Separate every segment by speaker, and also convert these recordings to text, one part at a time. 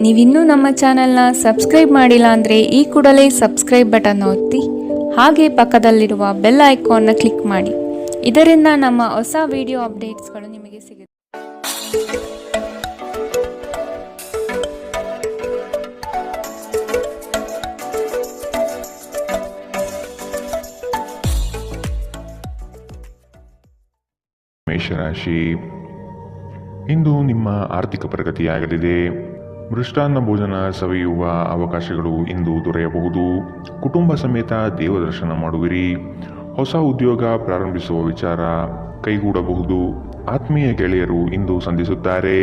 Speaker 1: ನೀವಿನ್ನೂ ನಮ್ಮ ಚಾನೆಲ್ನ ಸಬ್ಸ್ಕ್ರೈಬ್ ಮಾಡಿಲ್ಲ ಅಂದರೆ ಈ ಕೂಡಲೇ ಸಬ್ಸ್ಕ್ರೈಬ್ ಬಟನ್ ಒತ್ತಿ ಹಾಗೆ ಪಕ್ಕದಲ್ಲಿರುವ ಬೆಲ್ ಐಕಾನ್ನ ಕ್ಲಿಕ್ ಮಾಡಿ. ಇದರಿಂದ ನಮ್ಮ ಹೊಸ ವಿಡಿಯೋ ಅಪ್ಡೇಟ್ಸ್ಗಳು ನಿಮಗೆ ಸಿಗುತ್ತೆ.
Speaker 2: ಮೇಷರಾಶಿ, ಇಂದು ನಿಮ್ಮ ಆರ್ಥಿಕ ಪ್ರಗತಿಯಾಗಲಿದೆ. ಮೃಷ್ಟಾನ್ನ ಭೋಜನ ಸವಿಯುವ ಅವಕಾಶಗಳು ಇಂದು ದೊರೆಯಬಹುದು. ಕುಟುಂಬ ಸಮೇತ ದೇವದರ್ಶನ ಮಾಡುವಿರಿ. ಹೊಸ ಉದ್ಯೋಗ ಪ್ರಾರಂಭಿಸುವ ವಿಚಾರ ಕೈಗೂಡಬಹುದು. ಆತ್ಮೀಯ ಗೆಳೆಯರು ಇಂದು ಸಂಧಿಸುತ್ತಾರೆ.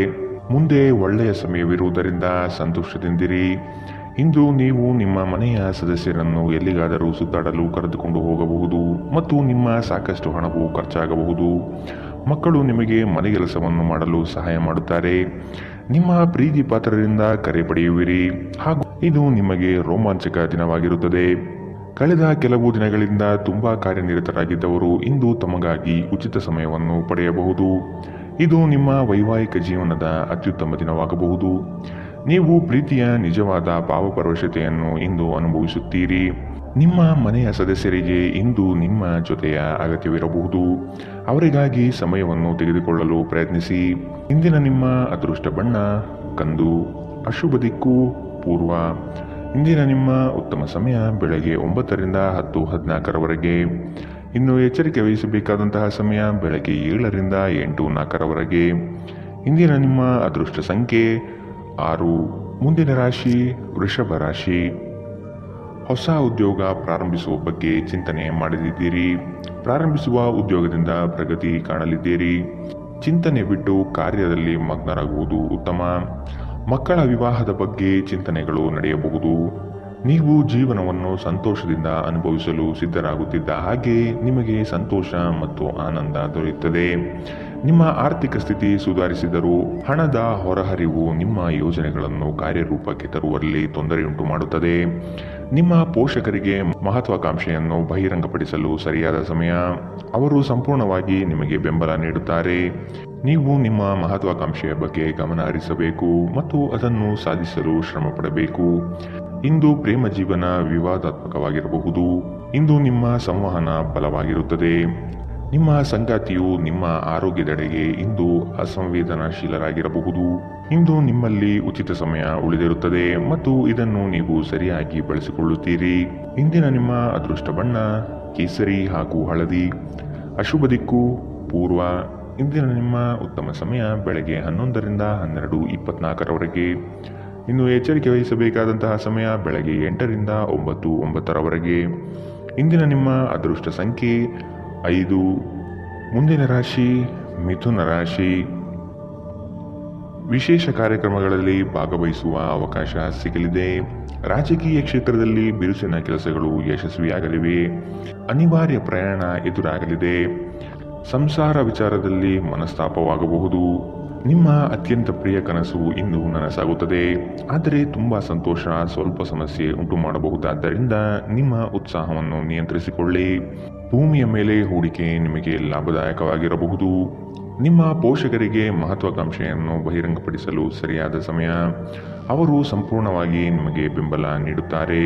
Speaker 2: ಮುಂದೆ ಒಳ್ಳೆಯ ಸಮಯವಿರುವುದರಿಂದ ಸಂತೋಷದಿಂದಿರಿ. ಇಂದು ನೀವು ನಿಮ್ಮ ಮನೆಯ ಸದಸ್ಯರನ್ನು ಎಲ್ಲಿಗಾದರೂ ಸುತ್ತಾಡಲು ಕರೆದುಕೊಂಡು ಹೋಗಬಹುದು ಮತ್ತು ನಿಮ್ಮ ಸಾಕಷ್ಟು ಹಣವು ಖರ್ಚಾಗಬಹುದು. ಮಕ್ಕಳು ನಿಮಗೆ ಮನೆಗೆಲಸವನ್ನು ಮಾಡಲು ಸಹಾಯ ಮಾಡುತ್ತಾರೆ. ನಿಮ್ಮ ಪ್ರೀತಿ ಪಾತ್ರರಿಂದ ಕರೆ ಪಡೆಯುವಿರಿ ಹಾಗೂ ಇದು ನಿಮಗೆ ರೋಮಾಂಚಕ ದಿನವಾಗಿರುತ್ತದೆ. ಕಳೆದ ಕೆಲವು ದಿನಗಳಿಂದ ತುಂಬಾ ಕಾರ್ಯನಿರತರಾಗಿದ್ದವರು ಇಂದು ತಮಗಾಗಿ ಉಚಿತ ಸಮಯವನ್ನು ಪಡೆಯಬಹುದು. ಇದು ನಿಮ್ಮ ವೈವಾಹಿಕ ಜೀವನದ ಅತ್ಯುತ್ತಮ ದಿನವಾಗಬಹುದು. ನೀವು ಪ್ರೀತಿಯ ನಿಜವಾದ ಭಾವಪರವಶತೆಯನ್ನು ಇಂದು ಅನುಭವಿಸುತ್ತೀರಿ. ನಿಮ್ಮ ಮನೆಯ ಸದಸ್ಯರಿಗೆ ಇಂದು ನಿಮ್ಮ ಜೊತೆಯ ಅಗತ್ಯವಿರಬಹುದು. ಅವರಿಗಾಗಿ ಸಮಯವನ್ನು ತೆಗೆದುಕೊಳ್ಳಲು ಪ್ರಯತ್ನಿಸಿ. ಇಂದಿನ ನಿಮ್ಮ ಅದೃಷ್ಟ ಬಣ್ಣ ಕಂದು. ಅಶುಭ ದಿಕ್ಕು ಪೂರ್ವ. ಇಂದಿನ ನಿಮ್ಮ ಉತ್ತಮ ಸಮಯ ಬೆಳಗ್ಗೆ 9ರಿಂದ 10:14ರವರೆಗೆ. ಇನ್ನು ಎಚ್ಚರಿಕೆ ವಹಿಸಬೇಕಾದಂತಹ ಸಮಯ ಬೆಳಗ್ಗೆ 7ರಿಂದ 8:04ರವರೆಗೆ. ಇಂದಿನ ನಿಮ್ಮ ಅದೃಷ್ಟ ಸಂಖ್ಯೆ 6. ಮುಂದಿನ ರಾಶಿ ವೃಷಭ ರಾಶಿ. ಹೊಸ ಉದ್ಯೋಗ ಪ್ರಾರಂಭಿಸುವ ಬಗ್ಗೆ ಚಿಂತನೆ ಮಾಡಲಿದ್ದೀರಿ. ಪ್ರಾರಂಭಿಸುವ ಉದ್ಯೋಗದಿಂದ ಪ್ರಗತಿ ಕಾಣಲಿದ್ದೀರಿ. ಚಿಂತನೆ ಬಿಟ್ಟು ಕಾರ್ಯದಲ್ಲಿ ಮಗ್ನರಾಗುವುದು ಉತ್ತಮ. ಮಕ್ಕಳ ವಿವಾಹದ ಬಗ್ಗೆ ಚಿಂತನೆಗಳು ನಡೆಯಬಹುದು. ನೀವು ಜೀವನವನ್ನು ಸಂತೋಷದಿಂದ ಅನುಭವಿಸಲು ಸಿದ್ಧರಾಗುತ್ತಿದ್ದ ಹಾಗೆ ನಿಮಗೆ ಸಂತೋಷ ಮತ್ತು ಆನಂದ ದೊರೆಯುತ್ತದೆ. ನಿಮ್ಮ ಆರ್ಥಿಕ ಸ್ಥಿತಿ ಸುಧಾರಿಸಿದರೂ ಹಣದ ಹೊರಹರಿವು ನಿಮ್ಮ ಯೋಜನೆಗಳನ್ನು ಕಾರ್ಯರೂಪಕ್ಕೆ ತರುವಲ್ಲಿ ತೊಂದರೆಯುಂಟು ಮಾಡುತ್ತದೆ. ನಿಮ್ಮ ಪೋಷಕರಿಗೆ ಮಹತ್ವಾಕಾಂಕ್ಷೆಯನ್ನು ಬಹಿರಂಗಪಡಿಸಲು ಸರಿಯಾದ ಸಮಯ. ಅವರು ಸಂಪೂರ್ಣವಾಗಿ ನಿಮಗೆ ಬೆಂಬಲ ನೀಡುತ್ತಾರೆ. ನೀವು ನಿಮ್ಮ ಮಹತ್ವಾಕಾಂಕ್ಷೆಯ ಬಗ್ಗೆ ಗಮನ ಹರಿಸಬೇಕು ಮತ್ತು ಅದನ್ನು ಸಾಧಿಸಲು ಶ್ರಮ ಪಡಬೇಕು. ಇಂದು ಪ್ರೇಮ ಜೀವನ ವಿವಾದಾತ್ಮಕವಾಗಿರಬಹುದು. ಇಂದು ನಿಮ್ಮ ಸಂವಹನ ಬಲವಾಗಿರುತ್ತದೆ. ನಿಮ್ಮ ಸಂಗಾತಿಯು ನಿಮ್ಮ ಆರೋಗ್ಯದೆಡೆಗೆ ಇಂದು ಅಸಂವೇದನಾಶೀಲರಾಗಿರಬಹುದು. ಇಂದು ನಿಮ್ಮಲ್ಲಿ ಉಚಿತ ಸಮಯ ಉಳಿದಿರುತ್ತದೆ ಮತ್ತು ಇದನ್ನು ನೀವು ಸರಿಯಾಗಿ ಬಳಸಿಕೊಳ್ಳುತ್ತೀರಿ. ಇಂದಿನ ನಿಮ್ಮ ಅದೃಷ್ಟ ಬಣ್ಣ ಕೇಸರಿ ಹಾಗೂ ಹಳದಿ. ಅಶುಭ ದಿಕ್ಕು ಪೂರ್ವ. ಇಂದಿನ ನಿಮ್ಮ ಉತ್ತಮ ಸಮಯ ಬೆಳಗ್ಗೆ 11ರಿಂದ 12:24ರವರೆಗೆ. ಇನ್ನು ಎಚ್ಚರಿಕೆ ವಹಿಸಬೇಕಾದಂತಹ ಸಮಯ ಬೆಳಗ್ಗೆ 8ರಿಂದ 9:09ರವರೆಗೆ. ಇಂದಿನ ನಿಮ್ಮ ಅದೃಷ್ಟ ಸಂಖ್ಯೆ 5. ಮುಂದಿನ ರಾಶಿ ಮಿಥುನ ರಾಶಿ. ವಿಶೇಷ ಕಾರ್ಯಕ್ರಮಗಳಲ್ಲಿ ಭಾಗವಹಿಸುವ ಅವಕಾಶ ಸಿಗಲಿದೆ. ರಾಜಕೀಯ ಕ್ಷೇತ್ರದಲ್ಲಿ ಬಿರುಸಿನ ಕೆಲಸಗಳು ಯಶಸ್ವಿಯಾಗಲಿವೆ. ಅನಿವಾರ್ಯ ಪ್ರಯಾಣ ಎದುರಾಗಲಿದೆ. ಸಂಸಾರ ವಿಚಾರದಲ್ಲಿ ಮನಸ್ತಾಪವಾಗಬಹುದು. ನಿಮ್ಮ ಅತ್ಯಂತ ಪ್ರಿಯ ಕನಸು ಇಂದು ನನಸಾಗುತ್ತದೆ. ಆದರೆ ತುಂಬ ಸಂತೋಷ ಸ್ವಲ್ಪ ಸಮಸ್ಯೆ ಉಂಟು ಮಾಡಬಹುದಾದ್ದರಿಂದ ನಿಮ್ಮ ಉತ್ಸಾಹವನ್ನು ನಿಯಂತ್ರಿಸಿಕೊಳ್ಳಿ. ಭೂಮಿಯ ಮೇಲೆ ಹೂಡಿಕೆ ನಿಮಗೆ ಲಾಭದಾಯಕವಾಗಿರಬಹುದು. ನಿಮ್ಮ ಪೋಷಕರಿಗೆ ಮಹತ್ವಾಕಾಂಕ್ಷೆಯನ್ನು ಬಹಿರಂಗಪಡಿಸಲು ಸರಿಯಾದ ಸಮಯ. ಅವರು ಸಂಪೂರ್ಣವಾಗಿ ನಿಮಗೆ ಬೆಂಬಲ ನೀಡುತ್ತಾರೆ.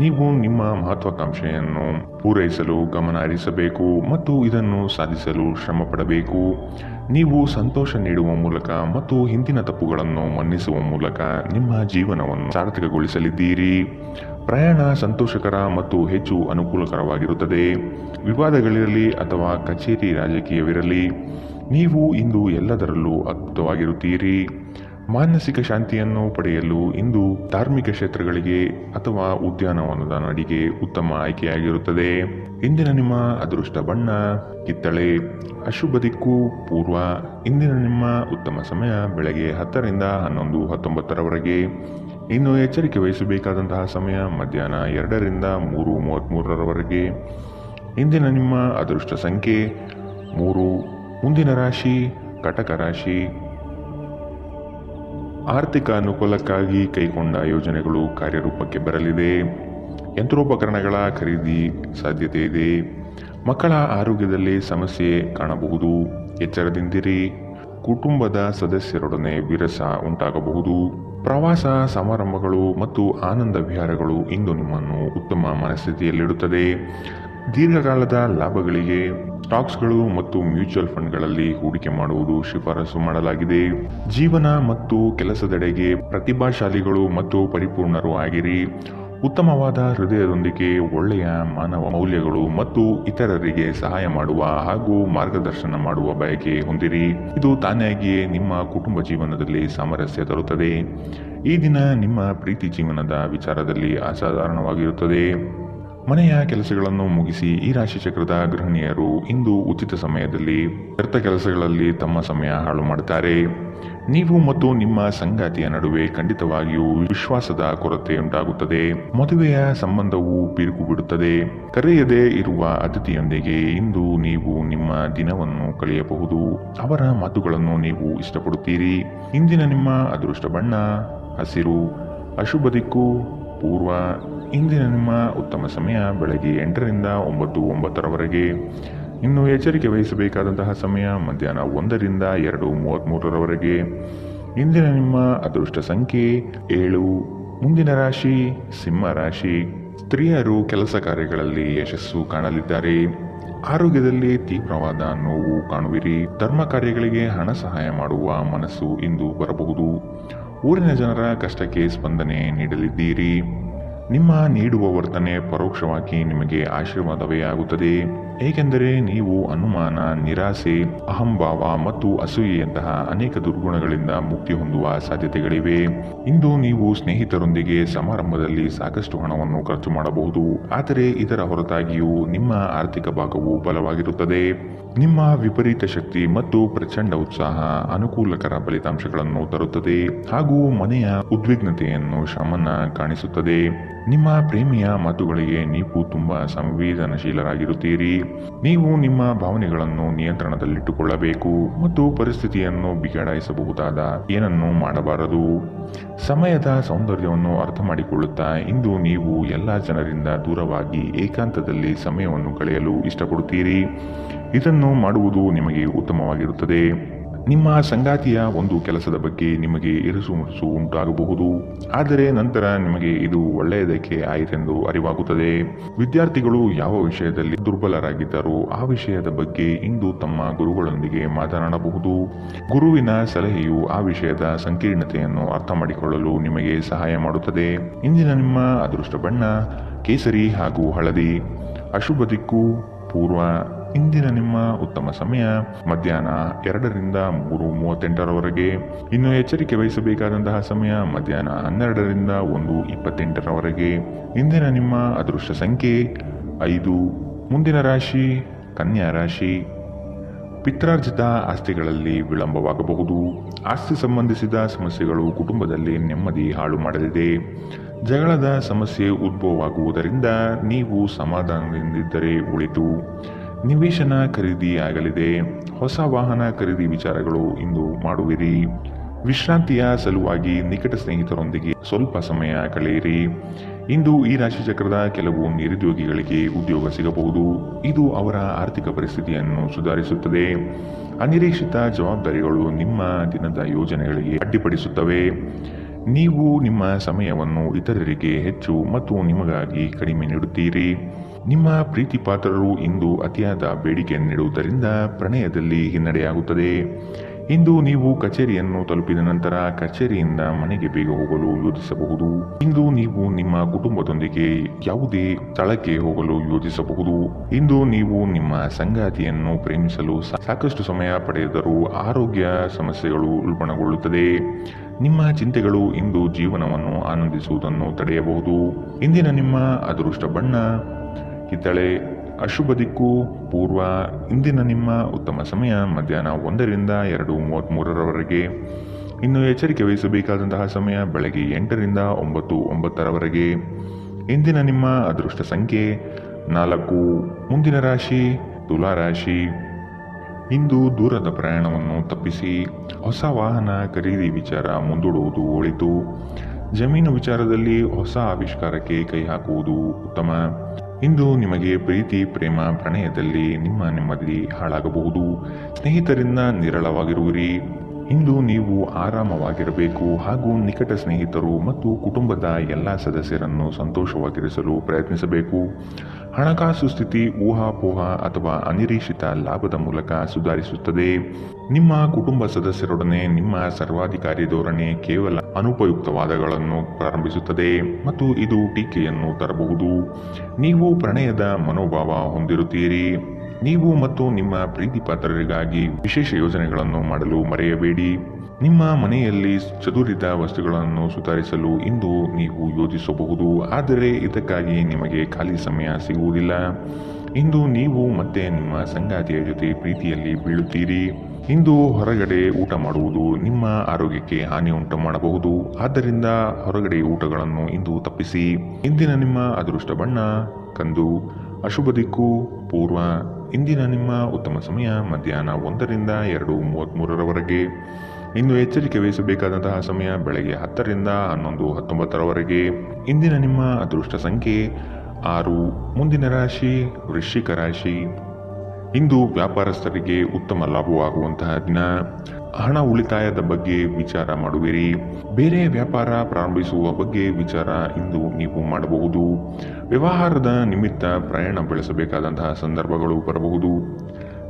Speaker 2: ನೀವು ನಿಮ್ಮ ಮಹತ್ವಾಕಾಂಕ್ಷೆಯನ್ನು ಪೂರೈಸಲು ಗಮನ ಹರಿಸಬೇಕು ಮತ್ತು ಇದನ್ನು ಸಾಧಿಸಲು ಶ್ರಮ ಪಡಬೇಕು. ನೀವು ಸಂತೋಷ ನೀಡುವ ಮೂಲಕ ಮತ್ತು ಹಿಂದಿನ ತಪ್ಪುಗಳನ್ನು ಮನ್ನಿಸುವ ಮೂಲಕ ನಿಮ್ಮ ಜೀವನವನ್ನು ಸಾರ್ಥಕಗೊಳಿಸಲಿದ್ದೀರಿ. ಪ್ರಯಾಣ ಸಂತೋಷಕರ ಮತ್ತು ಹೆಚ್ಚು ಅನುಕೂಲಕರವಾಗಿರುತ್ತದೆ. ವಿವಾದಗಳಿರಲಿ ಅಥವಾ ಕಚೇರಿ ರಾಜಕೀಯವಿರಲಿ, ನೀವು ಇಂದು ಎಲ್ಲದರಲ್ಲೂ ಅದ್ಭುತವಾಗಿರುತ್ತೀರಿ. ಮಾನಸಿಕ ಶಾಂತಿಯನ್ನು ಪಡೆಯಲು ಇಂದು ಧಾರ್ಮಿಕ ಕ್ಷೇತ್ರಗಳಿಗೆ ಅಥವಾ ಉದ್ಯಾನವನದ ನಡಿಗೆ ಉತ್ತಮ ಆಯ್ಕೆಯಾಗಿರುತ್ತದೆ. ಇಂದಿನ ನಿಮ್ಮ ಅದೃಷ್ಟ ಬಣ್ಣ ಕಿತ್ತಳೆ. ಅಶುಭ ದಿಕ್ಕು ಪೂರ್ವ. ಇಂದಿನ ನಿಮ್ಮ ಉತ್ತಮ ಸಮಯ ಬೆಳಗ್ಗೆ 10ರಿಂದ 11:19ರವರೆಗೆ. ಇನ್ನು ಎಚ್ಚರಿಕೆ ವಹಿಸಬೇಕಾದಂತಹ ಸಮಯ ಮಧ್ಯಾಹ್ನ 2ರಿಂದ 3:33ರವರೆಗೆ. ಇಂದಿನ ನಿಮ್ಮ ಅದೃಷ್ಟ ಸಂಖ್ಯೆ 3. ಮುಂದಿನ ರಾಶಿ ಕಟಕ ರಾಶಿ. ಆರ್ಥಿಕ ಅನುಕೂಲಕ್ಕಾಗಿ ಕೈಗೊಂಡ ಯೋಜನೆಗಳು ಕಾರ್ಯರೂಪಕ್ಕೆ ಬರಲಿದೆ. ಯಂತ್ರೋಪಕರಣಗಳ ಖರೀದಿ ಸಾಧ್ಯತೆ ಇದೆ. ಮಕ್ಕಳ ಆರೋಗ್ಯದಲ್ಲಿ ಸಮಸ್ಯೆ ಕಾಣಬಹುದು. ಎಚ್ಚರದಿಂದಿರಿ. ಕುಟುಂಬದ ಸದಸ್ಯರೊಡನೆ ವಿರಸ ಉಂಟಾಗಬಹುದು. ಪ್ರವಾಸ ಸಮಾರಂಭಗಳು ಮತ್ತು ಆನಂದ ವಿಹಾರಗಳು ಇಂದು ನಿಮ್ಮನ್ನು ಉತ್ತಮ ಮನಸ್ಥಿತಿಯಲ್ಲಿಡುತ್ತದೆ. ದೀರ್ಘಕಾಲದ ಲಾಭಗಳಿಗೆ ಸ್ಟಾಕ್ಸ್ಗಳು ಮತ್ತು ಮ್ಯೂಚುವಲ್ ಫಂಡ್ಗಳಲ್ಲಿ ಹೂಡಿಕೆ ಮಾಡುವುದು ಶಿಫಾರಸು ಮಾಡಲಾಗಿದೆ. ಜೀವನ ಮತ್ತು ಕೆಲಸದೆಡೆಗೆ ಪ್ರತಿಭಾಶಾಲಿಗಳು ಮತ್ತು ಪರಿಪೂರ್ಣರು ಆಗಿರಿ. ಉತ್ತಮವಾದ ಹೃದಯದೊಂದಿಗೆ ಒಳ್ಳೆಯ ಮಾನವ ಮೌಲ್ಯಗಳು ಮತ್ತು ಇತರರಿಗೆ ಸಹಾಯ ಮಾಡುವ ಹಾಗೂ ಮಾರ್ಗದರ್ಶನ ಮಾಡುವ ಬಯಕೆ ಹೊಂದಿರಿ. ಇದು ತಾನಾಗಿಯೇ ನಿಮ್ಮ ಕುಟುಂಬ ಜೀವನದಲ್ಲಿ ಸಾಮರಸ್ಯ ತರುತ್ತದೆ. ಈ ದಿನ ನಿಮ್ಮ ಪ್ರೀತಿ ಜೀವನದ ವಿಚಾರದಲ್ಲಿ ಅಸಾಧಾರಣವಾಗಿರುತ್ತದೆ. ಮನೆಯ ಕೆಲಸಗಳನ್ನು ಮುಗಿಸಿ ಈ ರಾಶಿಚಕ್ರದ ಗೃಹಿಣಿಯರು ಇಂದು ಉಚಿತ ಸಮಯದಲ್ಲಿ ವ್ಯರ್ಥ ಕೆಲಸಗಳಲ್ಲಿ ತಮ್ಮ ಸಮಯ ಹಾಳು ಮಾಡುತ್ತಾರೆ. ನೀವು ಮತ್ತು ನಿಮ್ಮ ಸಂಗಾತಿಯ ನಡುವೆ ಖಂಡಿತವಾಗಿಯೂ ವಿಶ್ವಾಸದ ಕೊರತೆ ಉಂಟಾಗುತ್ತದೆ. ಮದುವೆಯ ಸಂಬಂಧವು ಬಿರುಕು ಬಿಡುತ್ತದೆ. ಕರೆಯದೇ ಇರುವ ಅತಿಥಿಯೊಂದಿಗೆ ಇಂದು ನೀವು ನಿಮ್ಮ ದಿನವನ್ನು ಕಳೆಯಬಹುದು. ಅವರ ಮಾತುಗಳನ್ನು ನೀವು ಇಷ್ಟಪಡುತ್ತೀರಿ. ಇಂದಿನ ನಿಮ್ಮ ಅದೃಷ್ಟ ಬಣ್ಣ ಹಸಿರು. ಅಶುಭ ದಿಕ್ಕು ಪೂರ್ವ. ಇಂದಿನ ನಿಮ್ಮ ಉತ್ತಮ ಸಮಯ ಬೆಳಗ್ಗೆ 8ರಿಂದ 9:09 ಇನ್ನು ಎಚ್ಚರಿಕೆ ವಹಿಸಬೇಕಾದಂತಹ ಸಮಯ ಮಧ್ಯಾಹ್ನ 1ರಿಂದ 2:33 ಇಂದಿನ ನಿಮ್ಮ ಅದೃಷ್ಟ ಸಂಖ್ಯೆ 7. ಮುಂದಿನ ರಾಶಿ ಸಿಂಹ ರಾಶಿ. ಸ್ತ್ರೀಯರು ಕೆಲಸ ಕಾರ್ಯಗಳಲ್ಲಿ ಯಶಸ್ಸು ಕಾಣಲಿದ್ದಾರೆ. ಆರೋಗ್ಯದಲ್ಲಿ ತೀವ್ರವಾದ ನೋವು ಕಾಣುವಿರಿ. ಧರ್ಮ ಕಾರ್ಯಗಳಿಗೆ ಹಣ ಸಹಾಯ ಮಾಡುವ ಮನಸ್ಸು ಇಂದು ಬರಬಹುದು. ಊರಿನ ಜನರ ಕಷ್ಟಕ್ಕೆ ಸ್ಪಂದನೆ ನೀಡಲಿದ್ದೀರಿ. ನಿಮ್ಮ ನೀಡುವ ವರ್ತನೆ ಪರೋಕ್ಷವಾಗಿ ನಿಮಗೆ ಆಶೀರ್ವಾದವೇ ಆಗುತ್ತದೆ. ಏಕೆಂದರೆ ನೀವು ಅನುಮಾನ, ನಿರಾಸೆ, ಅಹಂಭಾವ ಮತ್ತು ಅಸೂಯೆಯಂತಹ ಅನೇಕ ದುರ್ಗುಣಗಳಿಂದ ಮುಕ್ತಿ ಹೊಂದುವ ಸಾಧ್ಯತೆಗಳಿವೆ. ಇಂದು ನೀವು ಸ್ನೇಹಿತರೊಂದಿಗೆ ಸಮಾರಂಭದಲ್ಲಿ ಸಾಕಷ್ಟು ಹಣವನ್ನು ಖರ್ಚು ಮಾಡಬಹುದು. ಆದರೆ ಇದರ ಹೊರತಾಗಿಯೂ ನಿಮ್ಮ ಆರ್ಥಿಕ ಭಾಗವು ಬಲವಾಗಿರುತ್ತದೆ. ನಿಮ್ಮ ವಿಪರೀತ ಶಕ್ತಿ ಮತ್ತು ಪ್ರಚಂಡ ಉತ್ಸಾಹ ಅನುಕೂಲಕರ ಫಲಿತಾಂಶಗಳನ್ನು ತರುತ್ತದೆ ಹಾಗೂ ಮನೆಯ ಉದ್ವಿಗ್ನತೆಯನ್ನು ಶಮನ ಕಾಣಿಸುತ್ತದೆ. ನಿಮ್ಮ ಪ್ರೇಮಿಯ ಮಾತುಗಳಿಗೆ ನೀವು ತುಂಬಾ ಸಂವೇದನಶೀಲರಾಗಿರುತ್ತೀರಿ. ನೀವು ನಿಮ್ಮ ಭಾವನೆಗಳನ್ನು ನಿಯಂತ್ರಣದಲ್ಲಿಟ್ಟುಕೊಳ್ಳಬೇಕು ಮತ್ತು ಪರಿಸ್ಥಿತಿಯನ್ನು ಬಿಗಡಾಯಿಸಬಹುದಾದ ಏನನ್ನೂ ಮಾಡಬಾರದು. ಸಮಯದ ಸೌಂದರ್ಯವನ್ನು ಅರ್ಥ ಮಾಡಿಕೊಳ್ಳುತ್ತಾ ಇಂದು ನೀವು ಎಲ್ಲ ಜನರಿಂದ ದೂರವಾಗಿ ಏಕಾಂತದಲ್ಲಿ ಸಮಯವನ್ನು ಕಳೆಯಲು ಇಷ್ಟಪಡುತ್ತೀರಿ. ಇದನ್ನು ಮಾಡುವುದು ನಿಮಗೆ ಉತ್ತಮವಾಗಿರುತ್ತದೆ. ನಿಮ್ಮ ಸಂಗಾತಿಯ ಒಂದು ಕೆಲಸದ ಬಗ್ಗೆ ನಿಮಗೆ ಇರುಸುಮುರುಸು ಉಂಟಾಗಬಹುದು. ಆದರೆ ನಂತರ ನಿಮಗೆ ಇದು ಒಳ್ಳೆಯದಕ್ಕೆ ಆಯಿತೆಂದು ಅರಿವಾಗುತ್ತದೆ. ವಿದ್ಯಾರ್ಥಿಗಳು ಯಾವ ವಿಷಯದಲ್ಲಿ ದುರ್ಬಲರಾಗಿದ್ದಾರೋ ಆ ವಿಷಯದ ಬಗ್ಗೆ ಇಂದು ತಮ್ಮ ಗುರುಗಳೊಂದಿಗೆ ಮಾತನಾಡಬಹುದು. ಗುರುವಿನ ಸಲಹೆಯು ಆ ವಿಷಯದ ಸಂಕೀರ್ಣತೆಯನ್ನು ಅರ್ಥ ಮಾಡಿಕೊಳ್ಳಲು ನಿಮಗೆ ಸಹಾಯ ಮಾಡುತ್ತದೆ. ಇಂದಿನ ನಿಮ್ಮ ಅದೃಷ್ಟ ಬಣ್ಣ ಕೇಸರಿ ಹಾಗೂ ಹಳದಿ. ಅಶುಭ ದಿಕ್ಕು ಪೂರ್ವ. ಇಂದಿನ ನಿಮ್ಮ ಉತ್ತಮ ಸಮಯ ಮಧ್ಯಾಹ್ನ 2ರಿಂದ 3:38 ಇನ್ನು ಎಚ್ಚರಿಕೆ ವಹಿಸಬೇಕಾದಂತಹ ಸಮಯ ಮಧ್ಯಾಹ್ನ 12ರಿಂದ 1:28 ಇಂದಿನ ನಿಮ್ಮ ಅದೃಷ್ಟ ಸಂಖ್ಯೆ 5. ಮುಂದಿನ ರಾಶಿ ಕನ್ಯಾ ರಾಶಿ. ಪಿತ್ರಾರ್ಜಿತ ಆಸ್ತಿಗಳಲ್ಲಿ ವಿಳಂಬವಾಗಬಹುದು. ಆಸ್ತಿ ಸಂಬಂಧಿಸಿದ ಸಮಸ್ಯೆಗಳು ಕುಟುಂಬದಲ್ಲಿ ನೆಮ್ಮದಿ ಹಾಳು ಮಾಡಲಿದೆ. ಜಗಳದ ಸಮಸ್ಯೆ ಉದ್ಭವವಾಗುವುದರಿಂದ ನೀವು ಸಮಾಧಾನದಿಂದಿದ್ದರೆ ಒಳಿತು. ನಿವೇಶನ ಖರೀದಿ ಆಗಲಿದೆ. ಹೊಸ ವಾಹನ ಖರೀದಿ ವಿಚಾರಗಳು ಇಂದು ಮಾಡುವಿರಿ. ವಿಶ್ರಾಂತಿಯ ಸಲುವಾಗಿ ನಿಕಟ ಸ್ನೇಹಿತರೊಂದಿಗೆ ಸ್ವಲ್ಪ ಸಮಯ ಕಳೆಯಿರಿ. ಇಂದು ಈ ರಾಶಿಚಕ್ರದ ಕೆಲವು ನಿರುದ್ಯೋಗಿಗಳಿಗೆ ಉದ್ಯೋಗ ಸಿಗಬಹುದು. ಇದು ಅವರ ಆರ್ಥಿಕ ಪರಿಸ್ಥಿತಿಯನ್ನು ಸುಧಾರಿಸುತ್ತದೆ. ಅನಿರೀಕ್ಷಿತ ಜವಾಬ್ದಾರಿಗಳು ನಿಮ್ಮ ದಿನದ ಯೋಜನೆಗಳಿಗೆ ಅಡ್ಡಿಪಡಿಸುತ್ತವೆ. ನೀವು ನಿಮ್ಮ ಸಮಯವನ್ನು ಇತರರಿಗೆ ಹೆಚ್ಚು ಮತ್ತು ನಿಮಗಾಗಿ ಕಡಿಮೆ ನೀಡುತ್ತೀರಿ. ನಿಮ್ಮ ಪ್ರೀತಿ ಪಾತ್ರರು ಇಂದು ಅತಿಯಾದ ಬೇಡಿಕೆ ನೀಡುವುದರಿಂದ ಪ್ರಣಯದಲ್ಲಿ ಹಿನ್ನಡೆಯಾಗುತ್ತದೆ. ಇಂದು ನೀವು ಕಚೇರಿಯನ್ನು ತಲುಪಿದ ನಂತರ ಕಚೇರಿಯಿಂದ ಮನೆಗೆ ಬೇಗ ಹೋಗಲು ಯೋಜಿಸಬಹುದು. ಇಂದು ನೀವು ನಿಮ್ಮ ಕುಟುಂಬದೊಂದಿಗೆ ಯಾವುದೇ ಸ್ಥಳಕ್ಕೆ ಹೋಗಲು ಯೋಜಿಸಬಹುದು. ಇಂದು ನೀವು ನಿಮ್ಮ ಸಂಗಾತಿಯನ್ನು ಪ್ರೇಮಿಸಲು ಸಾಕಷ್ಟು ಸಮಯ ಪಡೆದರೂ ಆರೋಗ್ಯ ಸಮಸ್ಯೆಗಳು ಉಲ್ಬಣಗೊಳ್ಳುತ್ತದೆ. ನಿಮ್ಮ ಚಿಂತೆಗಳು ಇಂದು ಜೀವನವನ್ನು ಆನಂದಿಸುವುದನ್ನು ತಡೆಯಬಹುದು. ಇಂದಿನ ನಿಮ್ಮ ಅದೃಷ್ಟ ಬಣ್ಣ ಕಿತ್ತಳೆ. ಅಶುಭ ದಿಕ್ಕು ಪೂರ್ವ. ಇಂದಿನ ನಿಮ್ಮ ಉತ್ತಮ ಸಮಯ ಮಧ್ಯಾಹ್ನ 1ರಿಂದ 2:33 ಇನ್ನು ಎಚ್ಚರಿಕೆ ವಹಿಸಬೇಕಾದಂತಹ ಸಮಯ ಬೆಳಗ್ಗೆ 8ರಿಂದ 9:09 ಇಂದಿನ ನಿಮ್ಮ ಅದೃಷ್ಟ ಸಂಖ್ಯೆ 4. ಮುಂದಿನ ರಾಶಿ ತುಲಾ ರಾಶಿ. ಇಂದು ದೂರದ ಪ್ರಯಾಣವನ್ನು ತಪ್ಪಿಸಿ. ಹೊಸ ವಾಹನ ಖರೀದಿ ವಿಚಾರ ಮುಂದೂಡುವುದು ಒಳಿತು. ಜಮೀನು ವಿಚಾರದಲ್ಲಿ ಹೊಸ ಆವಿಷ್ಕಾರಕ್ಕೆ ಕೈ ಹಾಕುವುದು ಉತ್ತಮ. ಇಂದು ನಿಮಗೆ ಪ್ರೀತಿ, ಪ್ರೇಮ, ಪ್ರಣಯದಲ್ಲಿ ನಿಮ್ಮ ನೆಮ್ಮದಿ ಹಾಳಾಗಬಹುದು. ಸ್ನೇಹಿತರಿಂದ ನಿರಳವಾಗಿರುವಿರಿ. ಇಂದು ನೀವು ಆರಾಮವಾಗಿರಬೇಕು ಹಾಗೂ ನಿಕಟ ಸ್ನೇಹಿತರು ಮತ್ತು ಕುಟುಂಬದ ಎಲ್ಲ ಸದಸ್ಯರನ್ನು ಸಂತೋಷವಾಗಿರಿಸಲು ಪ್ರಯತ್ನಿಸಬೇಕು. ಹಣಕಾಸು ಸ್ಥಿತಿ ಊಹಾಪೋಹ ಅಥವಾ ಅನಿರೀಕ್ಷಿತ ಲಾಭದ ಮೂಲಕ ಸುಧಾರಿಸುತ್ತದೆ. ನಿಮ್ಮ ಕುಟುಂಬ ಸದಸ್ಯರೊಡನೆ ನಿಮ್ಮ ಸರ್ವಾಧಿಕಾರಿ ಧೋರಣೆ ಕೇವಲ ಅನುಪಯುಕ್ತವಾದಗಳನ್ನು ಪ್ರಾರಂಭಿಸುತ್ತದೆ ಮತ್ತು ಇದು ಟೀಕೆಯನ್ನು ತರಬಹುದು. ನೀವು ಪ್ರಣಯದ ಮನೋಭಾವ ಹೊಂದಿರುತ್ತೀರಿ. ನೀವು ಮತ್ತು ನಿಮ್ಮ ಪ್ರೀತಿ ಪಾತ್ರರಿಗಾಗಿ ವಿಶೇಷ ಯೋಜನೆಗಳನ್ನು ಮಾಡಲು ಮರೆಯಬೇಡಿ. ನಿಮ್ಮ ಮನೆಯಲ್ಲಿ ಚದುರಿದ ವಸ್ತುಗಳನ್ನು ಸುಧಾರಿಸಲು ಇಂದು ನೀವು ಯೋಜಿಸಬಹುದು, ಆದರೆ ಇದಕ್ಕಾಗಿ ನಿಮಗೆ ಖಾಲಿ ಸಮಯ ಸಿಗುವುದಿಲ್ಲ. ಇಂದು ನೀವು ಮತ್ತೆ ನಿಮ್ಮ ಸಂಗಾತಿಯ ಜೊತೆ ಪ್ರೀತಿಯಲ್ಲಿ ಬೀಳುತ್ತೀರಿ. ಇಂದು ಹೊರಗಡೆ ಊಟ ಮಾಡುವುದು ನಿಮ್ಮ ಆರೋಗ್ಯಕ್ಕೆ ಹಾನಿ ಉಂಟು ಮಾಡಬಹುದು, ಆದ್ದರಿಂದ ಹೊರಗಡೆ ಊಟಗಳನ್ನು ಇಂದು ತಪ್ಪಿಸಿ. ಇಂದಿನ ನಿಮ್ಮ ಅದೃಷ್ಟ ಬಣ್ಣ ಕಂದು. ಅಶುಭ ದಿಕ್ಕು ಪೂರ್ವ. ಇಂದಿನ ನಿಮ್ಮ ಉತ್ತಮ ಸಮಯ ಮಧ್ಯಾಹ್ನ 1ರಿಂದ 2:33 ಇನ್ನು ಎಚ್ಚರಿಕೆ ವಹಿಸಬೇಕಾದಂತಹ ಸಮಯ ಬೆಳಗ್ಗೆ 10ರಿಂದ 11:19 ಇಂದಿನ ನಿಮ್ಮ ಅದೃಷ್ಟ ಸಂಖ್ಯೆ 6. ಮುಂದಿನ ರಾಶಿ ವೃಶ್ಚಿಕ ರಾಶಿ. ಇಂದು ವ್ಯಾಪಾರಸ್ಥರಿಗೆ ಉತ್ತಮ ಲಾಭವಾಗುವಂತಹ ದಿನ. ಹಣ ಉಳಿತಾಯದ ಬಗ್ಗೆ ವಿಚಾರ ಮಾಡುವಿರಿ. ಬೇರೆ ವ್ಯಾಪಾರ ಪ್ರಾರಂಭಿಸುವ ಬಗ್ಗೆ ವಿಚಾರ ಇಂದು ನೀವು ಮಾಡಬಹುದು. ವ್ಯವಹಾರದ ನಿಮಿತ್ತ ಪ್ರಯಾಣ ಬೆಳೆಸಬೇಕಾದಂತಹ ಸಂದರ್ಭಗಳು ಬರಬಹುದು.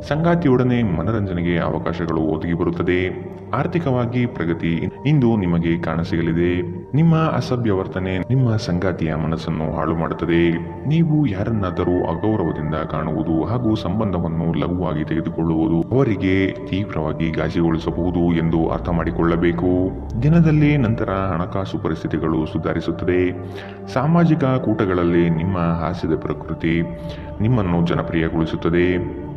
Speaker 2: ಸಂಗಾತಿಯೊಡನೆ ಮನರಂಜನೆಗೆ ಅವಕಾಶಗಳು ಒದಗಿ ಬರುತ್ತದೆ. ಆರ್ಥಿಕವಾಗಿ ಪ್ರಗತಿ ಇಂದು ನಿಮಗೆ ಕಾಣಸಿಗಲಿದೆ. ನಿಮ್ಮ ಅಸಭ್ಯ ವರ್ತನೆ ನಿಮ್ಮ ಸಂಗಾತಿಯ ಮನಸ್ಸನ್ನು ಹಾಳು ಮಾಡುತ್ತದೆ. ನೀವು ಯಾರನ್ನಾದರೂ ಅಗೌರವದಿಂದ ಕಾಣುವುದು ಹಾಗೂ ಸಂಬಂಧವನ್ನು ಲಘುವಾಗಿ ತೆಗೆದುಕೊಳ್ಳುವುದು ಅವರಿಗೆ ತೀವ್ರವಾಗಿ ಗಾಜಿಗೊಳಿಸಬಹುದು ಎಂದು ಅರ್ಥ ಮಾಡಿಕೊಳ್ಳಬೇಕು. ದಿನದಲ್ಲಿ ನಂತರ ಹಣಕಾಸು ಪರಿಸ್ಥಿತಿಗಳು ಸುಧಾರಿಸುತ್ತದೆ. ಸಾಮಾಜಿಕ ಕೂಟಗಳಲ್ಲಿ ನಿಮ್ಮ ಹಾಸ್ಯದ ಪ್ರಕೃತಿ ನಿಮ್ಮನ್ನು ಜನಪ್ರಿಯಗೊಳಿಸುತ್ತದೆ.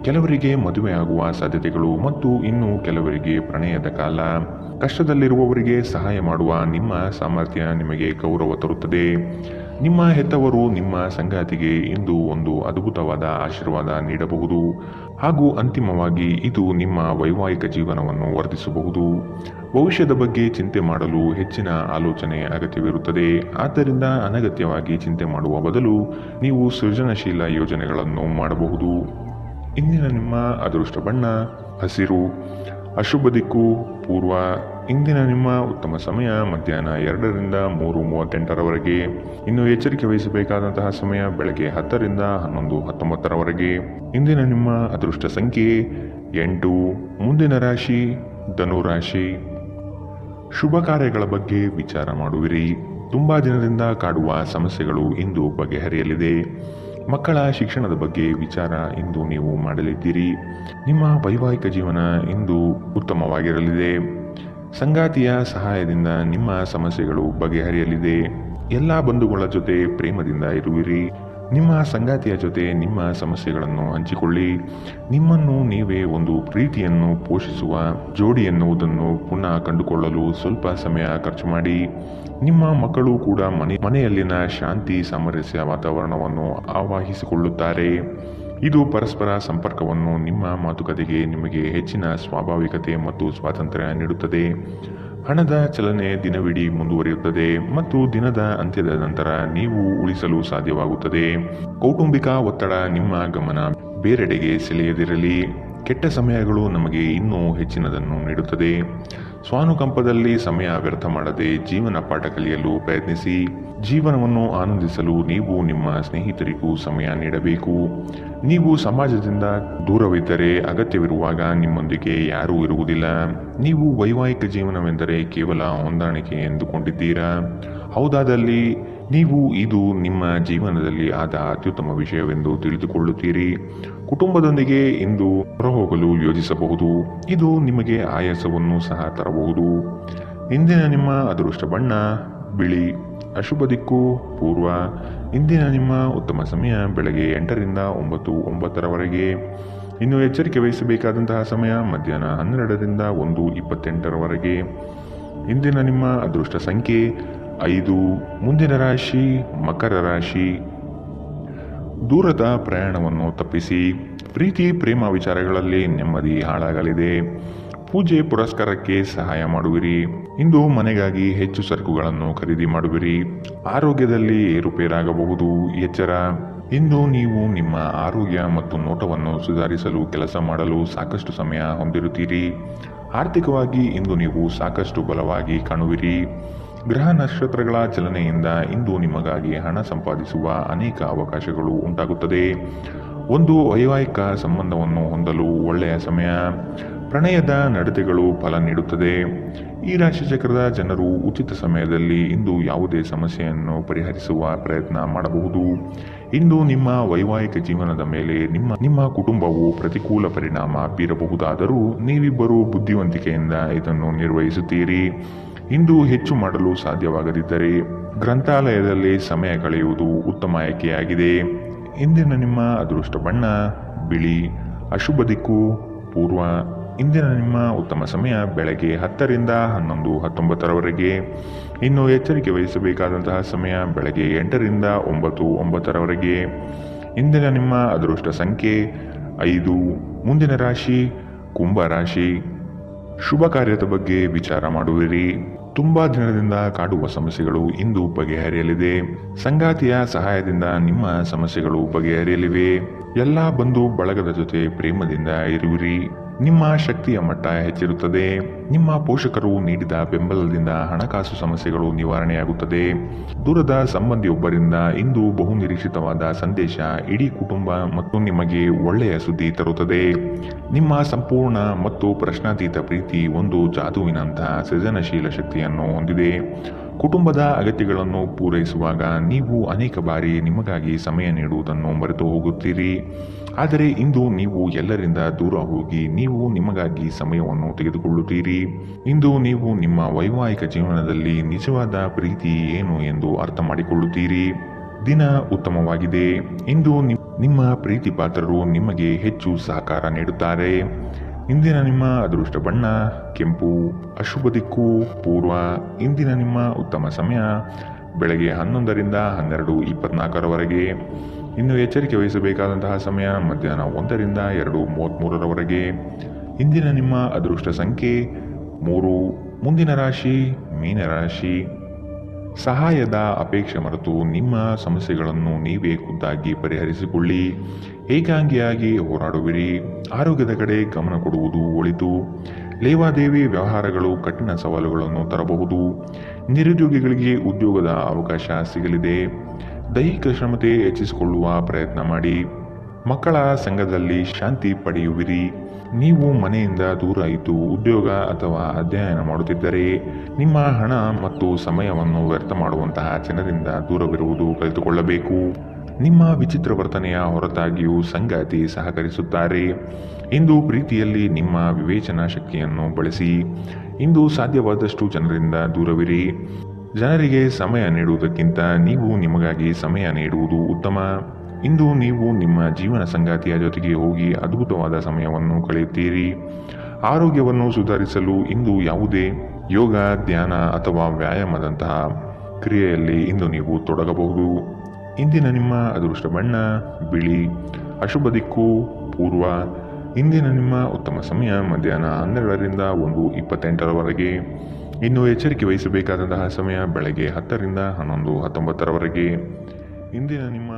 Speaker 2: ಕೆಲವರಿಗೆ ಮದುವೆಯಾಗುವ ಸಾಧ್ಯತೆಗಳು ಮತ್ತು ಇನ್ನು ಕೆಲವರಿಗೆ ಪ್ರಣಯದ ಕಾಲ. ಕಷ್ಟದಲ್ಲಿರುವವರಿಗೆ ಸಹಾಯ ಮಾಡುವ ನಿಮ್ಮ ಸಾಮರ್ಥ್ಯ ನಿಮಗೆ ಗೌರವ ತರುತ್ತದೆ. ನಿಮ್ಮ ಹೆತ್ತವರು ನಿಮ್ಮ ಸಂಗಾತಿಗೆ ಇಂದು ಒಂದು ಅದ್ಭುತವಾದ ಆಶೀರ್ವಾದ ನೀಡಬಹುದು ಹಾಗೂ ಅಂತಿಮವಾಗಿ ಇದು ನಿಮ್ಮ ವೈವಾಹಿಕ ಜೀವನವನ್ನು ವರ್ಧಿಸಬಹುದು. ಭವಿಷ್ಯದ ಬಗ್ಗೆ ಚಿಂತೆ ಮಾಡಲು ಹೆಚ್ಚಿನ ಆಲೋಚನೆ ಅಗತ್ಯವಿರುತ್ತದೆ. ಆದ್ದರಿಂದ ಅನಗತ್ಯವಾಗಿ ಚಿಂತೆ ಮಾಡುವ ಬದಲು ನೀವು ಸೃಜನಶೀಲ ಯೋಜನೆಗಳನ್ನು ಮಾಡಬಹುದು. ಇಂದಿನ ನಿಮ್ಮ ಅದೃಷ್ಟ ಬಣ್ಣ ಹಸಿರು. ಅಶುಭ ದಿಕ್ಕು ಪೂರ್ವ. ಇಂದಿನ ನಿಮ್ಮ ಉತ್ತಮ ಸಮಯ ಮಧ್ಯಾಹ್ನ 2ರಿಂದ 3:38 ಇನ್ನು ಎಚ್ಚರಿಕೆ ವಹಿಸಬೇಕಾದಂತಹ ಸಮಯ ಬೆಳಗ್ಗೆ 10ರಿಂದ 11:19 ಇಂದಿನ ನಿಮ್ಮ ಅದೃಷ್ಟ ಸಂಖ್ಯೆ 8. ಮುಂದಿನ ರಾಶಿ ಧನುರಾಶಿ. ಶುಭ ಕಾರ್ಯಗಳ ಬಗ್ಗೆ ವಿಚಾರ ಮಾಡುವಿರಿ. ತುಂಬಾ ದಿನದಿಂದ ಕಾಡುವ ಸಮಸ್ಯೆಗಳು ಇಂದು ಬಗೆಹರಿಯಲಿದೆ. ಮಕ್ಕಳ ಶಿಕ್ಷಣದ ಬಗ್ಗೆ ವಿಚಾರ ಇಂದು ನೀವು ಮಾಡಲಿದ್ದೀರಿ. ನಿಮ್ಮ ವೈವಾಹಿಕ ಜೀವನ ಇಂದು ಉತ್ತಮವಾಗಿರಲಿದೆ. ಸಂಗಾತಿಯ ಸಹಾಯದಿಂದ ನಿಮ್ಮ ಸಮಸ್ಯೆಗಳು ಬಗೆಹರಿಯಲಿದೆ. ಎಲ್ಲ ಬಂಧುಗಳ ಜೊತೆ ಪ್ರೇಮದಿಂದ ಇರುವಿರಿ. ನಿಮ್ಮ ಸಂಗಾತಿಯ ಜೊತೆ ನಿಮ್ಮ ಸಮಸ್ಯೆಗಳನ್ನು ಹಂಚಿಕೊಳ್ಳಿ. ನಿಮ್ಮನ್ನು ನೀವೇ ಒಂದು ಪ್ರೀತಿಯನ್ನು ಪೋಷಿಸುವ ಜೋಡಿ ಎನ್ನುವುದನ್ನು ಪುನಃ ಕಂಡುಕೊಳ್ಳಲು ಸ್ವಲ್ಪ ಸಮಯ ಖರ್ಚು ಮಾಡಿ. ನಿಮ್ಮ ಮಕ್ಕಳು ಕೂಡ ಮನೆಯಲ್ಲಿನ ಶಾಂತಿ ಸಾಮರಸ್ಯ ವಾತಾವರಣವನ್ನು ಆವಾಹಿಸಿಕೊಳ್ಳುತ್ತಾರೆ. ಇದು ಪರಸ್ಪರ ಸಂಪರ್ಕವನ್ನು ನಿಮ್ಮ ಮಾತುಕತೆಗೆ ನಿಮಗೆ ಹೆಚ್ಚಿನ ಸ್ವಾಭಾವಿಕತೆ ಮತ್ತು ಸ್ವಾತಂತ್ರ್ಯ ನೀಡುತ್ತದೆ. ಹಣದ ಚಲನೆ ದಿನವಿಡೀ ಮುಂದುವರಿಯುತ್ತದೆ ಮತ್ತು ದಿನದ ಅಂತ್ಯದ ನಂತರ ನೀವು ಉಳಿಸಲು ಸಾಧ್ಯವಾಗುತ್ತದೆ. ಕೌಟುಂಬಿಕ ಒತ್ತಡ ನಿಮ್ಮ ಗಮನ ಬೇರೆಡೆಗೆ ಸೆಳೆಯದಿರಲಿ. ಕೆಟ್ಟ ಸಮಯಗಳು ನಮಗೆ ಇನ್ನೂ ಹೆಚ್ಚಿನದನ್ನು ನೀಡುತ್ತದೆ. ಸ್ವಾನುಕಂಪದಲ್ಲಿ ಸಮಯ ವ್ಯರ್ಥ ಮಾಡದೆ ಜೀವನ ಪಾಠ ಕಲಿಯಲು ಪ್ರಯತ್ನಿಸಿ. ಜೀವನವನ್ನು ಆನಂದಿಸಲು ನೀವು ನಿಮ್ಮ ಸ್ನೇಹಿತರಿಗೂ ಸಮಯ ನೀಡಬೇಕು. ನೀವು ಸಮಾಜದಿಂದ ದೂರವಿದ್ದರೆ ಅಗತ್ಯವಿರುವಾಗ ನಿಮ್ಮೊಂದಿಗೆ ಯಾರೂ ಇರುವುದಿಲ್ಲ. ನೀವು ವೈವಾಹಿಕ ಜೀವನವೆಂದರೆ ಕೇವಲ ಹೊಂದಾಣಿಕೆ ಎಂದುಕೊಂಡಿದ್ದೀರಾ? ಹೌದಾದಲ್ಲಿ ನೀವು ಇದು ನಿಮ್ಮ ಜೀವನದಲ್ಲಿ ಆದ ಅತ್ಯುತ್ತಮ ವಿಷಯವೆಂದು ತಿಳಿದುಕೊಳ್ಳುತ್ತೀರಿ. ಕುಟುಂಬದೊಂದಿಗೆ ಇಂದು ಹೊರಹೋಗಲು ಯೋಜಿಸಬಹುದು. ಇದು ನಿಮಗೆ ಆಯಾಸವನ್ನು ಸಹ ತರಬಹುದು. ಇಂದಿನ ನಿಮ್ಮ ಅದೃಷ್ಟ ಬಣ್ಣ ಬಿಳಿ. ಅಶುಭ ದಿಕ್ಕು ಪೂರ್ವ. ಇಂದಿನ ನಿಮ್ಮ ಉತ್ತಮ ಸಮಯ ಬೆಳಗ್ಗೆ 8ರಿಂದ 9:09 ಇನ್ನು ಎಚ್ಚರಿಕೆ ವಹಿಸಬೇಕಾದಂತಹ ಸಮಯ ಮಧ್ಯಾಹ್ನ 12ರಿಂದ 1:28 ಇಂದಿನ ನಿಮ್ಮ ಅದೃಷ್ಟ ಸಂಖ್ಯೆ 5. ಮುಂದಿನ ರಾಶಿ ಮಕರ ರಾಶಿ. ದೂರದ ಪ್ರಯಾಣವನ್ನು ತಪ್ಪಿಸಿ. ಪ್ರೀತಿ ಪ್ರೇಮ ವಿಚಾರಗಳಲ್ಲಿ ನೆಮ್ಮದಿ ಹಾಳಾಗಲಿದೆ. ಪೂಜೆ ಪುರಸ್ಕಾರಕ್ಕೆ ಸಹಾಯ ಮಾಡುವಿರಿ. ಇಂದು ಮನೆಗಾಗಿ ಹೆಚ್ಚು ಸರಕುಗಳನ್ನು ಖರೀದಿ ಮಾಡುವಿರಿ. ಆರೋಗ್ಯದಲ್ಲಿ ಏರುಪೇರಾಗಬಹುದು, ಎಚ್ಚರ. ಇಂದು ನೀವು ನಿಮ್ಮ ಆರೋಗ್ಯ ಮತ್ತು ನೋಟವನ್ನು ಸುಧಾರಿಸಲು ಕೆಲಸ ಮಾಡಲು ಸಾಕಷ್ಟು ಸಮಯ ಹೊಂದಿರುತ್ತೀರಿ. ಆರ್ಥಿಕವಾಗಿ ಇಂದು ನೀವು ಸಾಕಷ್ಟು ಬಲವಾಗಿ ಕಾಣುವಿರಿ. ಗ್ರಹ ನಕ್ಷತ್ರಗಳ ಚಲನೆಯಿಂದ ಇಂದು ನಿಮಗಾಗಿ ಹಣ ಸಂಪಾದಿಸುವ ಅನೇಕ ಅವಕಾಶಗಳು ಉಂಟಾಗುತ್ತದೆ. ಒಂದು ವೈವಾಹಿಕ ಸಂಬಂಧವನ್ನು ಹೊಂದಲು ಒಳ್ಳೆಯ ಸಮಯ. ಪ್ರಣಯದ ನಡತೆಗಳು ಫಲ ನೀಡುತ್ತದೆ. ಈ ರಾಶಿಚಕ್ರದ ಜನರು ಉಚಿತ ಸಮಯದಲ್ಲಿ ಇಂದು ಯಾವುದೇ ಸಮಸ್ಯೆಯನ್ನು ಪರಿಹರಿಸುವ ಪ್ರಯತ್ನ ಮಾಡಬಹುದು. ಇಂದು ನಿಮ್ಮ ವೈವಾಹಿಕ ಜೀವನದ ಮೇಲೆ ನಿಮ್ಮ ಕುಟುಂಬವು ಪ್ರತಿಕೂಲ ಪರಿಣಾಮ ಬೀರಬಹುದಾದರೂ ನೀವಿಬ್ಬರು ಬುದ್ಧಿವಂತಿಕೆಯಿಂದ ಇದನ್ನು ನಿರ್ವಹಿಸುತ್ತೀರಿ. ಇಂದು ಹೆಚ್ಚು ಮಾಡಲು ಸಾಧ್ಯವಾಗದಿದ್ದರೆ ಗ್ರಂಥಾಲಯದಲ್ಲಿ ಸಮಯ ಕಳೆಯುವುದು ಉತ್ತಮ ಆಯ್ಕೆಯಾಗಿದೆ. ಇಂದಿನ ನಿಮ್ಮ ಅದೃಷ್ಟ ಬಣ್ಣ ಬಿಳಿ. ಅಶುಭ ದಿಕ್ಕು ಪೂರ್ವ. ಇಂದಿನ ನಿಮ್ಮ ಉತ್ತಮ ಸಮಯ ಬೆಳಗ್ಗೆ 10 ರಿಂದ 11, 19ರವರೆಗೆ. ಇನ್ನು ಎಚ್ಚರಿಕೆ ವಹಿಸಬೇಕಾದಂತಹ ಸಮಯ ಬೆಳಗ್ಗೆ 8 ರಿಂದ 9, 9ರವರೆಗೆ. ಇಂದಿನ ನಿಮ್ಮ ಅದೃಷ್ಟ ಸಂಖ್ಯೆ 5. ಮುಂದಿನ ರಾಶಿ ಕುಂಭ ರಾಶಿ. ಶುಭ ಕಾರ್ಯದ ಬಗ್ಗೆ ವಿಚಾರ ಮಾಡುವಿರಿ. ತುಂಬಾ ದಿನದಿಂದ ಕಾಡುವ ಸಮಸ್ಯೆಗಳು ಇಂದು ಬಗೆಹರಿಯಲಿದೆ. ಸಂಗಾತಿಯ ಸಹಾಯದಿಂದ ನಿಮ್ಮ ಸಮಸ್ಯೆಗಳು ಬಗೆಹರಿಯಲಿವೆ. ಎಲ್ಲ ಬಂಧು ಬಳಗದ ಜೊತೆ ಪ್ರೇಮದಿಂದ ಇರುವಿರಿ. ನಿಮ್ಮ ಶಕ್ತಿಯ ಮಟ್ಟ ಹೆಚ್ಚಿರುತ್ತದೆ. ನಿಮ್ಮ ಪೋಷಕರು ನೀಡಿದ ಬೆಂಬಲದಿಂದ ಹಣಕಾಸು ಸಮಸ್ಯೆಗಳು ನಿವಾರಣೆಯಾಗುತ್ತದೆ. ದೂರದ ಸಂಬಂಧಿಯೊಬ್ಬರಿಂದ ಇಂದು ಬಹುನಿರೀಕ್ಷಿತವಾದ ಸಂದೇಶ ಇಡೀ ಕುಟುಂಬ ಮತ್ತು ನಿಮಗೆ ಒಳ್ಳೆಯ ಸುದ್ದಿ ತರುತ್ತದೆ. ನಿಮ್ಮ ಸಂಪೂರ್ಣ ಮತ್ತು ಪ್ರಶ್ನಾತೀತ ಪ್ರೀತಿ ಒಂದು ಜಾದುವಿನಂತಹ ಸೃಜನಶೀಲ ಶಕ್ತಿಯನ್ನು ಹೊಂದಿದೆ. ಕುಟುಂಬದ ಅಗತ್ಯಗಳನ್ನು ಪೂರೈಸುವಾಗ ನೀವು ಅನೇಕ ಬಾರಿ ನಿಮಗಾಗಿ ಸಮಯ ನೀಡುವುದನ್ನು ಮರೆತು ಹೋಗುತ್ತೀರಿ. ಆದರೆ ಇಂದು ನೀವು ಎಲ್ಲರಿಂದ ದೂರ ಹೋಗಿ ನೀವು ನಿಮಗಾಗಿ ಸಮಯವನ್ನು ತೆಗೆದುಕೊಳ್ಳುತ್ತೀರಿ. ಇಂದು ನೀವು ನಿಮ್ಮ ವೈವಾಹಿಕ ಜೀವನದಲ್ಲಿ ನಿಜವಾದ ಪ್ರೀತಿ ಏನು ಎಂದು ಅರ್ಥ ಮಾಡಿಕೊಳ್ಳುತ್ತೀರಿ. ದಿನ ಉತ್ತಮವಾಗಿದೆ. ಇಂದು ನಿಮ್ಮ ಪ್ರೀತಿ ಪಾತ್ರರು ನಿಮಗೆ ಹೆಚ್ಚು ಸಹಕಾರ ನೀಡುತ್ತಾರೆ. ಇಂದಿನ ನಿಮ್ಮ ಅದೃಷ್ಟ ಬಣ್ಣ ಕೆಂಪು. ಅಶುಭ ದಿಕ್ಕು ಪೂರ್ವ. ಇಂದಿನ ನಿಮ್ಮ ಉತ್ತಮ ಸಮಯ ಬೆಳಗ್ಗೆ 11 ರಿಂದ 12, 24ರವರೆಗೆ. ಇನ್ನು ಎಚ್ಚರಿಕೆ ವಹಿಸಬೇಕಾದಂತಹ ಸಮಯ ಮಧ್ಯಾಹ್ನ 1 ರಿಂದ 2:33ರವರೆಗೆ. ಇಂದಿನ ನಿಮ್ಮ ಅದೃಷ್ಟ ಸಂಖ್ಯೆ 3. ಮುಂದಿನ ರಾಶಿ ಮೀನರಾಶಿ. ಸಹಾಯದ ಅಪೇಕ್ಷೆ ಮರೆತು ನಿಮ್ಮ ಸಮಸ್ಯೆಗಳನ್ನು ನೀವೇ ಖುದ್ದಾಗಿ ಪರಿಹರಿಸಿಕೊಳ್ಳಿ. ಏಕಾಂಗಿಯಾಗಿ ಹೋರಾಡುವಿರಿ. ಆರೋಗ್ಯದ ಕಡೆ ಗಮನ ಕೊಡುವುದು ಒಳಿತು. ಲೇವಾದೇವಿ ವ್ಯವಹಾರಗಳು ಕಠಿಣ ಸವಾಲುಗಳನ್ನು ತರಬಹುದು. ನಿರುದ್ಯೋಗಿಗಳಿಗೆ ಉದ್ಯೋಗದ ಅವಕಾಶ ಸಿಗಲಿದೆ. ದೈಹಿಕ ಶ್ರಮತೆ ಹೆಚ್ಚಿಸಿಕೊಳ್ಳುವ ಪ್ರಯತ್ನ ಮಾಡಿ. ಮಕ್ಕಳ ಸಂಘದಲ್ಲಿ ಶಾಂತಿ ಪಡೆಯುವಿರಿ. ನೀವು ಮನೆಯಿಂದ ದೂರ ಇದ್ದು ಉದ್ಯೋಗ ಅಥವಾ ಅಧ್ಯಯನ ಮಾಡುತ್ತಿದ್ದರೆ ನಿಮ್ಮ ಹಣ ಮತ್ತು ಸಮಯವನ್ನು ವ್ಯರ್ಥ ಮಾಡುವಂತಹ ಜನರಿಂದ ದೂರವಿರುವುದು ಕಲಿತುಕೊಳ್ಳಬೇಕು. ನಿಮ್ಮ ವಿಚಿತ್ರ ವರ್ತನೆಯ ಹೊರತಾಗಿಯೂ ಸಂಗಾತಿ ಸಹಕರಿಸುತ್ತಾರೆ. ಇಂದು ಪ್ರೀತಿಯಲ್ಲಿ ನಿಮ್ಮ ವಿವೇಚನಾ ಶಕ್ತಿಯನ್ನು ಬಳಸಿ. ಇಂದು ಸಾಧ್ಯವಾದಷ್ಟು ಜನರಿಂದ ದೂರವಿರಿ. ಜನರಿಗೆ ಸಮಯ ನೀಡುವುದಕ್ಕಿಂತ ನೀವು ನಿಮಗಾಗಿ ಸಮಯ ನೀಡುವುದು ಉತ್ತಮ. ಇಂದು ನೀವು ನಿಮ್ಮ ಜೀವನ ಸಂಗಾತಿಯ ಜೊತೆಗೆ ಹೋಗಿ ಅದ್ಭುತವಾದ ಸಮಯವನ್ನು ಕಳೆಯುತ್ತೀರಿ. ಆರೋಗ್ಯವನ್ನು ಸುಧಾರಿಸಲು ಇಂದು ಯಾವುದೇ ಯೋಗ, ಧ್ಯಾನ ಅಥವಾ ವ್ಯಾಯಾಮದಂತಹ ಕ್ರಿಯೆಯಲ್ಲಿ ಇಂದು ನೀವು ತೊಡಗಬಹುದು. ಇಂದಿನ ನಿಮ್ಮ ಅದೃಷ್ಟ ಬಣ್ಣ ಬಿಳಿ. ಅಶುಭ ದಿಕ್ಕು ಪೂರ್ವ. ಇಂದಿನ ನಿಮ್ಮ ಉತ್ತಮ ಸಮಯ ಮಧ್ಯಾಹ್ನ 12 ರಿಂದ 1:28ರವರೆಗೆ. ಇನ್ನು ಎಚ್ಚರಿಕೆ ವಹಿಸಬೇಕಾದಂತಹ ಸಮಯ ಬೆಳಗ್ಗೆ 10 ರಿಂದ 11, 19ರವರೆಗೆ. ಇಂದಿನ ನಿಮ್ಮ